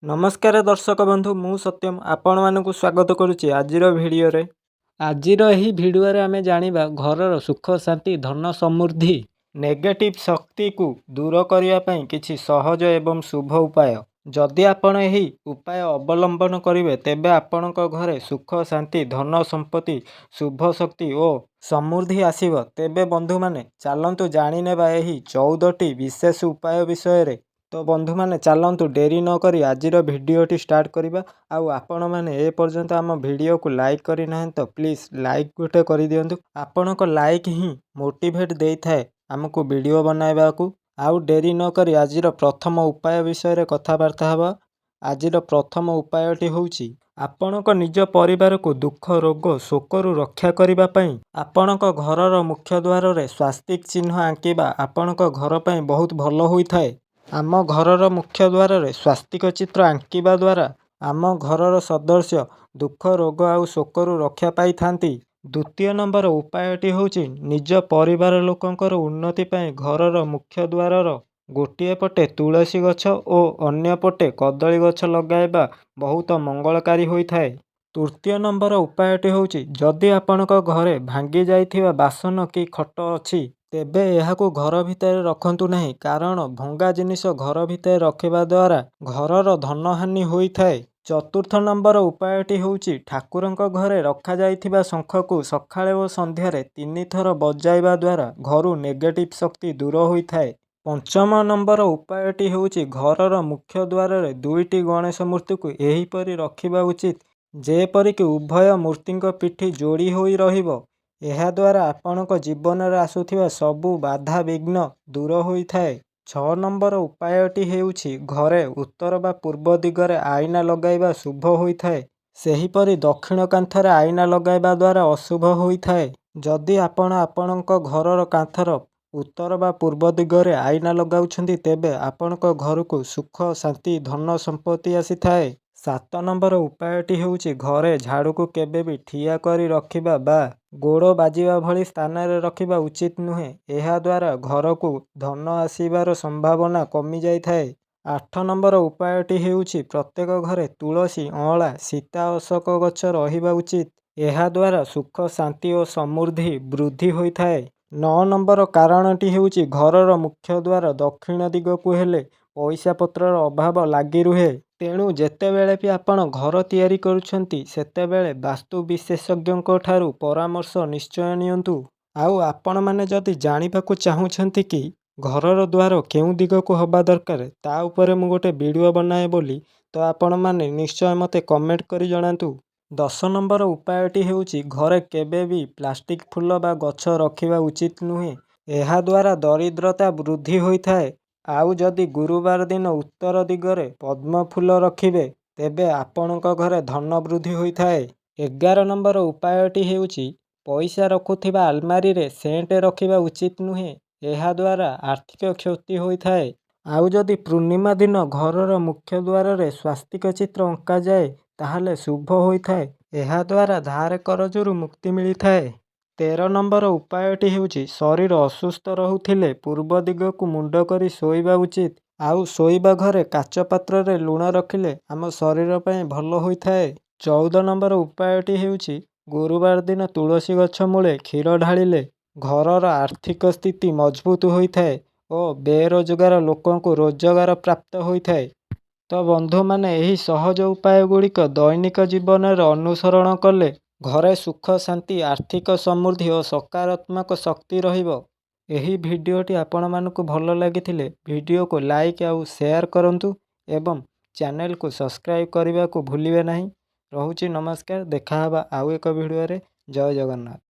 नमस्कार दर्शक बंधु मु सत्यम आपण मानक स्वागत करुच्ची आजिर भिडियो रे। आजिर एही भिडियो रे आमे जानिबा घरर सुख शांति धन समृद्धि नेगेटिव शक्ति को दूर करिया पई किछि सहज एवं शुभ उपाय। जदि आपण एही उपाय अवलंबन करिवे तेबे आपणक घरे सुख शांति धन संपत्ति शुभ शक्ति ओ समृद्धि आसीब। तेबे बंधु माने चालंतु जानि नेबा एही 14टी विशेष उपाय विषय रे। तो बंधु माने चालंतु डेरी न करी आजिर भिडियोटी स्टार्ट करिबा। आउ आपण माने ए पर्यंत आम भिडियो को लाइक करि नाहं तो प्लीज लाइक गोटे करि दियंतु। आपणक लाइक ही मोटिवेट देई थाए हमकु वीडियो बनाइबा को। आउ डेरी न करी आजिर प्रथम उपाय विषय रे कथाबार्ता हबा। आजिर प्रथम उपायटी होउची आपणक निज परिवार को दुख रोग शोकरु रक्षा करिबा पई आपणक घरर मुख्य द्वार रे स्वास्तिक चिन्ह आंकिबा आपणक घर पई बहुत भलो होई थाए। आम घरर मुख्य द्वार रे स्वास्तिक चित्र आंकिबा द्वारा आम घरर सदस्य दुख रोग आउ शोकरु रक्षा पाई थांती। द्वितीय नंबर उपायटी होउची निज परिवार लोकंकर उन्नति पई घरर मुख्य द्वारर गोटिए पटे तुलसी गछ ओ अन्य पटे कदली गछ लगाइबा बहुत मंगलकारी होई थाए। तृतीय नंबर उपायटी होउची जदि आपणक घरे भांगी जाइथिबा बासन कि खट अछि तेबे एहाकू घर भितर रखंतु नहीं, कारण भंगा जिनिस घर भितर रखिबा द्वारा घरर धन हानि होई थाए। चतुर्थ नंबर उपायटी होउची ठाकुरंक घरे रखा जाइथिबा शंखकू सखाळे ओ संध्यारे 3 थर बजाइबा द्वारा घरु नेगेटिव शक्ति दूर होई थाए। पंचम नंबर उपायटी होउची घरर मुख्य द्वार रे 2टी गणेश मूर्ति को एहीपरि रखिबा उचित जेपरि कि उभय मूर्तिंक पिठी जोड़ी होई रहिबो। एहा द्वारा आपणक जीवन रे आसुथिबा सबु बाधा विघ्न दूर होई थाए। 6 नंबर उपायटी हेउची घरे उत्तर बा पूर्व दिगरे आईना लगाइबा शुभ होई थाए। सेहीपरि दक्षिण कांथरे आईना लगाइबा द्वारा अशुभ होई थाए। जदि आपण आपणक घरर कांथर उत्तर बा पूर्व दिगरे आईना लगाउछंती तेबे आपणक घरकू सुख शांति धन संपत्ति आसी थाए। 7 नंबर उपायटी हेउची घरे झाड़ू को केबे भी ठिया करी रखिबा बा गोड़ बाजिबा भली स्थान रे रखिबा उचित नुहे। एहा द्वारा घरकू धन आसीबार संभावना कमी जाई थाए। 8 नंबर उपायटी हेउची प्रत्येक घरे तुलसी अँला सीता अशोक गछ रहिबा उचित। एहा द्वारा सुख शांति और समृद्धि वृद्धि होई थाए। 9 नंबर कारणटी हेउची घरर मुख्य द्वार दक्षिण दिगकू हेले पैसा पत्रर अभाव लागी रुहे। तेणु जेतेबेले भी आपण घर तैयारी करुछंती सेतेबेले वास्तु विशेषज्ञଙ୍କ ठारू परामर्श निश्चय नियंतु। आउ आपण माने जदि जानिबाकू चाहुछंती कि घरर द्वार केउ दिगकू हबा दरकार ता उपरे मु गोटे वीडियो बनाए बोली तो आपण माने निश्चय मते कमेंट करी जणांतु। 10 नंबर उपायटी हेउची घरे केबे भी प्लास्टिक फूल बा गछ रखिबा उचित नुहे। एहा द्वारा दरिद्रता वृद्धि होई थाए। आउ जदि गुरुवार दिन उत्तर दिगरे पद्म फूल रखिबे तेबे आपणक घरे धन वृद्धि होई थाए। 11 नंबर उपायटी हेउची पैसा रखुथिबा आलमारी रे सेंट रखिबा उचित नुहे। एहा द्वारा आर्थिक क्षति होई थाए। आउ जदि पूर्णिमा दिन घरर मुख्य द्वार रे स्वास्तिक चित्र अंका जाए ताहाले शुभ होई थाए। एहा द्वारा धार करजरु मुक्ति मिली थाए। 13 नंबर उपायटी हेउची शरीर असुस्थ रहुथिले पूर्व दिगकू मुंड करी शोइबा उचित। आउ शोइबा घरे काच पात्र रे लुण रखिले आम शरीर पई भलो होई थाए। 14 नंबर उपायटी हेउची गुरुवार दिन तुलसी गछ मूले क्षीर ढालिले घरर आर्थिक स्थिति मजबूत होई थाए ओ बेरोजगार लोकंकू रोजगार प्राप्त होई थाए। तो बंधु माने एही सहज उपाय गुड़िक दैनिक जीवन रे अनुसरण कले घरे सुख शांति आर्थिक समृद्धि और सकारात्मक शक्ति रहिबो। एही भिडियोटी आपण मानकू भलो लागिथिले भिडियो को लाइक आउ शेयर करंतु एवं चैनल को सब्सक्राइब करने को भूलिए नहीं। रहुची नमस्कार, देखा हबा आउ एक भिडियो रे। जय जगन्नाथ।